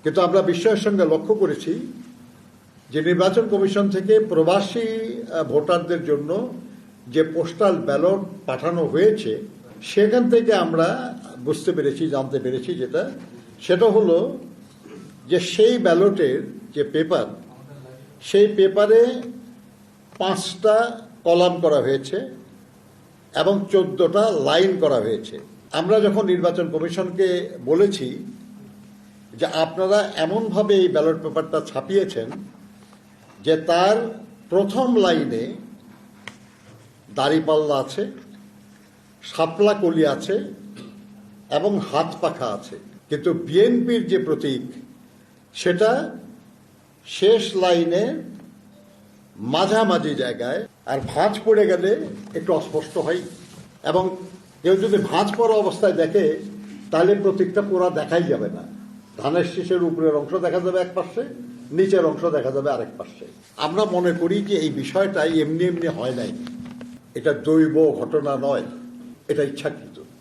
কিন্তু আমরা বিস্ময়ের সঙ্গে লক্ষ্য করেছি যে নির্বাচন কমিশন থেকে প্রবাসী ভোটারদের জন্য যে পোস্টাল ব্যালট পাঠানো হয়েছে সেখান থেকে আমরা বুঝতে পেরেছি, জানতে পেরেছি সেটা হলো যে সেই ব্যালটের যে পেপার, সেই পেপারে 5টা কলাম করা হয়েছে এবং 14টা লাইন করা হয়েছে। আমরা যখন নির্বাচন কমিশনকে বলেছি যে আপনারা এমনভাবে এই ব্যালট পেপারটা ছাপিয়েছেন যে তার প্রথম লাইনে দাড়িপাল্লা আছে, শাপলা কলি আছে এবং হাত পাখা আছে, কিন্তু বিএনপির যে প্রতীক সেটা শেষ লাইনে মাঝামাঝি জায়গায়, আর ভাঁজ পড়ে গেলে একটু অস্পষ্ট হয় এবং কেউ যদি ভাঁজ পড়া অবস্থায় দেখে তাহলে প্রতীকটা পুরো দেখাই যাবে না। ধানের শীষের উপরের অংশ দেখা যাবে এক পাশে, নিচের অংশ দেখা যাবে আরেক পাশে। আমরা মনে করি যে এই বিষয়টা এমনি এমনি হয় নাই, এটা দৈব ঘটনা নয়, এটা ইচ্ছাকৃত।